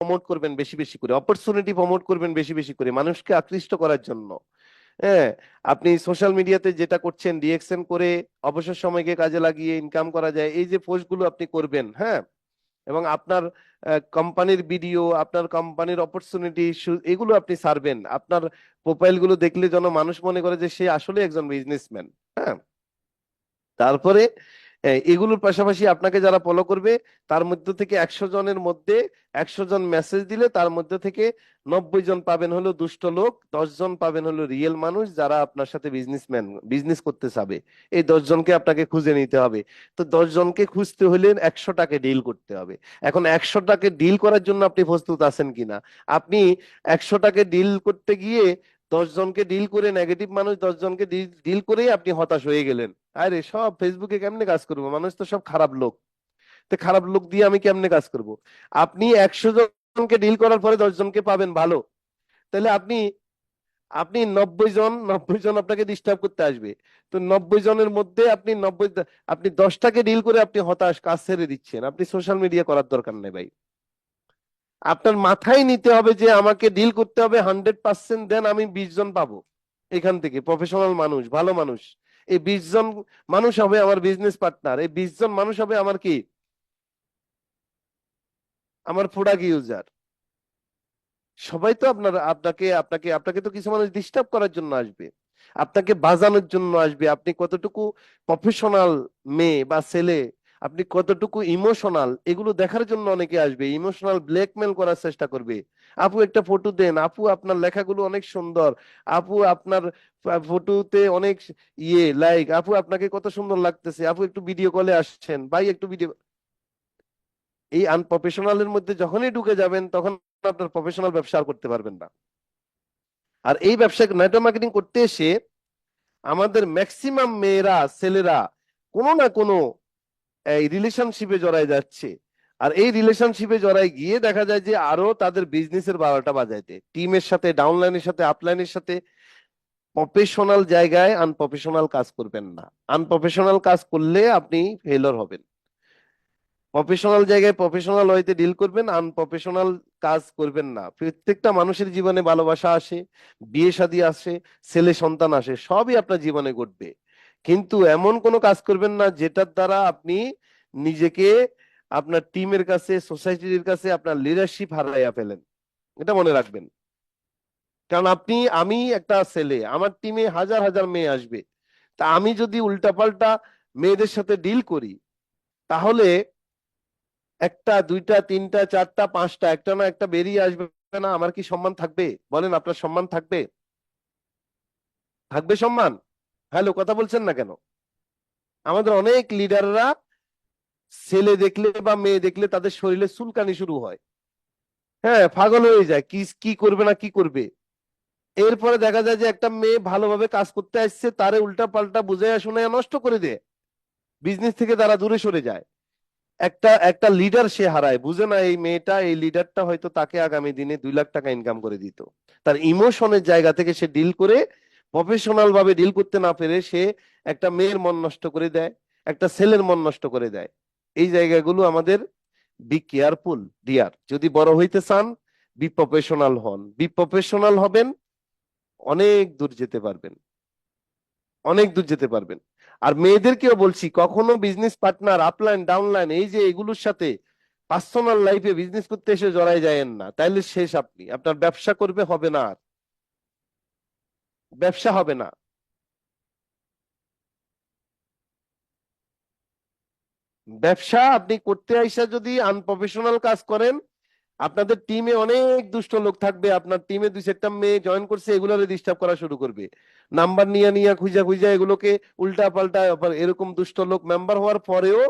Promote করবেন বেশি বেশি করে, অপরচুনিটি প্রমোট করবেন বেশি বেশি করে মানুষকে আকৃষ্ট করার জন্য। হ্যাঁ, আপনি সোশ্যাল মিডিয়াতে যেটা করছেন রিয়েকশন করে অবসর সময়কে কাজে লাগিয়ে ইনকাম করা যায়, এই যে পোস্টগুলো আপনি করবেন, হ্যাঁ, এবং আপনার কোম্পানির ভিডিও, আপনার কোম্পানির অপরচুনিটি, এগুলো আপনি ছাড়বেন। আপনার প্রোফাইল গুলো দেখলে যেন মানুষ মনে করে যে সে আসলে একজন বিজনেসম্যান। হ্যাঁ, তারপরে এগুলোর পাশাপাশি আপনাকে যারা ফলো করবে তার মধ্যে থেকে 100 জনের মধ্যে 100 জন মেসেজ দিলে তার মধ্যে থেকে 90 জন পাবেন হলো দুষ্ট লোক, 10 জন পাবেন হলো রিয়েল মানুষ যারা আপনার সাথে বিজনেসম্যান, বিজনেস করতে চাবে। এই 10 জনকে আপনাকে খুঁজে নিতে হবে। তো 10 জনকে খুঁজতে হলে 100টাকে ডিল করতে হবে। এখন 100টাকে ডিল করার জন্য আপনি প্রস্তুত আছেন কিনা? আপনি 100টাকে ডিল করতে গিয়ে 10 জনকে ডিল করে, নেগেটিভ মানুষ 10 জনকে ডিল করেই আপনি হতাশ হয়ে গেলেন। আরে সব ফেসবুকে কেমনে কাজ করবো, মানুষ তো সব খারাপ লোক, তো খারাপ লোক দিয়ে আমি কেমনে কাজ করব? আপনি 100 জনকে ডিল করার পরে 10 জনকে পাবেন ভালো, তাহলে আপনি আপনি 90 জন আপনাকে ডিস্টার্ব করতে আসবে। তো 90 জনের মধ্যে আপনি 10টাকে ডিল করে আপনি হতাশ, কাজ ছেড়ে দিচ্ছেন। আপনি সোশ্যাল মিডিয়া করার দরকার নেই ভাই। আপনার মাথায় নিতে হবে যে আমাকে ডিল করতে হবে 100%, দেন আমি 20 জন পাবো এখান থেকে, প্রফেশনাল মানুষ, ভালো মানুষ। এই 20 জন মানুষ হবে আমার বিজনেস পার্টনার, এই 20 জন মানুষ হবে আমার কি, আমার প্রোডাক্ট ইউজার। সবাই তো আপনাকে আপনাকে আপনাকে তো কিছু মানুষ ডিস্টার্ব করার জন্য আসবে, আপনাকে বাজানোর জন্য আসবে। আপনি কতটুকু প্রফেশনাল মেয়ে বা ছেলে, আপনি কতটুকু ইমোশনাল, এগুলো দেখার জন্য অনেকে আসবে, ইমোশনাল ব্ল্যাকমেল করার চেষ্টা করবে। আপু একটা ফটো দেন, আপু আপনার লেখাগুলো অনেক সুন্দর, আপু আপনার ফটোতে অনেক লাইক, আপু আপনাকে কত সুন্দর লাগতেছে, আপু একটু ভিডিও কলে আসছেন, ভাই একটু ভিডিও। এই আনপ্রফেশনালের মধ্যে যখনই ঢুকে যাবেন তখন আপনার প্রফেশনাল ব্যবসা আর করতে পারবেন না। আর এই ব্যবসা নেটওয়ার্ক মার্কেটিং করতে এসে আমাদের ম্যাক্সিমাম মেয়েরা, ছেলেরা কোনো না কোনো এই রিলেশনশিপে জড়ায় যাচ্ছে। আর এই রিলেশনশিপে জড়ায় গিয়ে দেখা যায় যে আরো তাদের বিজনেসের 12টা বাজাইতে, টিমের সাথে, ডাউনলাইনের সাথে, আপলাইনের সাথে। প্রফেশনাল জায়গায় আনপ্রফেশনাল কাজ করবেন না। আনপ্রফেশনাল কাজ করলে আপনি ফেলিওর হবেন। প্রফেশনাল জায়গায় প্রফেশনাল হইতে ডিল করবেন, আনপ্রফেশনাল কাজ করবেন না। প্রত্যেকটা মানুষের জীবনে ভালোবাসা আসে, বিয়ে শাদী আসে, ছেলে সন্তান আসে, সবই আপনার জীবনে ঘটবে। কিন্তু এমন কোনো কাজ করবেন না যেটার দ্বারা আপনি নিজেকে আপনার টিমের কাছে, সোসাইটির কাছে আপনার লিডারশিপ হারাইয়া ফেলেন। এটা মনে রাখবেন। কারণ আমি একটা ছেলে, আমার টিমে হাজার হাজার মেয়ে আসবে। তা আমি যদি উল্টাপাল্টা মেয়েদের সাথে ডিল করি, তাহলে একটা, দুইটা, তিনটা, চারটা, পাঁচটা, একটা না একটা বেরিয়ে আসবে না, আমার কি সম্মান থাকবে? বলেন, আপনার সম্মান থাকবে? থাকবে সম্মান? হ্যালো, কথা বলছেন না কেন? আমাদের অনেক লিডাররা ছেলে দেখলে বা মেয়ে দেখলে তাদের শরীরে চুলকানি শুরু হয়। হ্যাঁ, পাগল হয়ে যায়, কি কি করবে না কি করবে। এরপরে দেখা যায় যে একটা মেয়ে ভালোভাবে কাজ করতে আসছে, তারে উল্টা পাল্টা বুঝাইয়া শুনাইয়া নষ্ট করে দেয়, বিজনেস থেকে তারা দূরে সরে যায়। একটা একটা লিডার সে হারায়, বুঝে না এই মেয়েটা, এই লিডারটা হয়তো তাকে আগামী দিনে 2 লাখ টাকা ইনকাম করে দিত। তার ইমোশনের জায়গা থেকে সে ডিল করে, প্রফেশনাল ভাবে ডিল করতে না পেরে সে একটা মেয়ের মন নষ্ট করে দেয়, একটা ছেলের মন নষ্ট করে দেয়। এই জায়গাগুলো আমাদের, বি কেয়ারফুল ডিয়ার। যদি বড় হইতে চান, বি প্রফেশনাল হন, বি প্রফেশনাল হবেন, অনেক দূর যেতে পারবেন, অনেক দূর যেতে পারবেন। আর মেয়েদেরকেও বলছি, কখনো বিজনেস পার্টনার, আপলাইন, ডাউনলাইন, এই যে এগুলোর সাথে পার্সোনাল লাইফে বিজনেস করতে এসে জড়াই যায়েন না, তাইলে শেষ। আপনি আপনার ব্যবসা করবে হবে না, আর ব্যবসা হবে না। ব্যবসা আপনি করতে আইসা যদি আনপ্রফেশনাল কাজ করেন, আপনাদের টিমে অনেক দুষ্ট লোক থাকবে, আপনার টিমে 2-4টা মেয়ে জয়েন করছে, এগুলোরে ডিস্টার্ব করা শুরু করবে, নাম্বার নিয়ে নিয়ে খুঁজা খুঁজা এগুলোকে উল্টা পাল্টা। আবার এরকম দুষ্ট লোক মেম্বার হওয়ার পরেও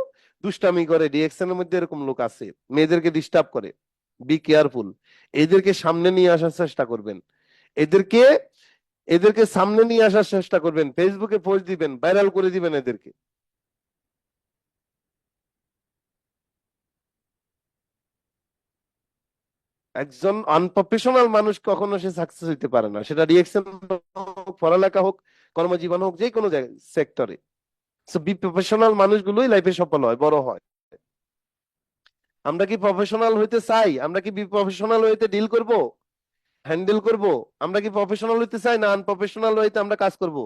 দুষ্টামি করে, ডিএকশনের মধ্যে এরকম লোক আছে, মেয়েদেরকে ডিস্টার্ব করে। Be careful. এদেরকে সামনে নিয়ে আসার চেষ্টা করবেন, এদেরকে এদেরকে সামনে নিয়ে আসার চেষ্টা করবেন, ফেসবুকে পোস্ট দিবেন, ভাইরাল করে দিবেন এদেরকে। একজন আনপ্রফেশনাল মানুষ কখনো সে সাকসেস হইতে পারে না, সেটা রিয়েকশন হোক, পড়ালেখা হোক, কর্মজীবন হোক, যে কোনো সেক্টরে। সো বি প্রফেশনাল মানুষগুলোই লাইফে সফল হয়, বড় হয়। আমরা কি প্রফেশনাল হইতে চাই? আমরা কি প্রফেশনাল হইতে ডিল করব, হ্যান্ডেল করব? আমরা কি প্রফেশনাল হইতে চাই না আনপ্রফেশনাল হইতে আমরা কাজ করব?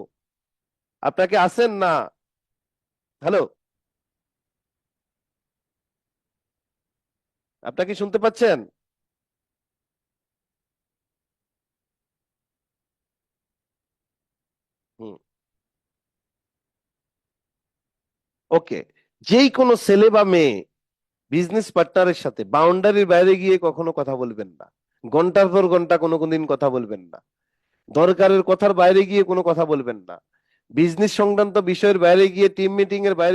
আপনাকে আছেন না? হ্যালো, আপনাকে শুনতে পাচ্ছেন? হুম, ওকে। যেই কোনো ছেলে বা মেয়ে বিজনেস পার্টনারের সাথে বাউন্ডারির বাইরে গিয়ে কখনো কথা বলবেন না। ঘন্টার পর ঘন্টা কোনো কোনদিন কথা বলবেন না। দরকারের কথার বাইরে গিয়ে কোনো কথা বলবেন না। বিজনেস সংক্রান্ত বিষয়ের বাইরে গিয়ে, টিম মিটিং এর বাইরে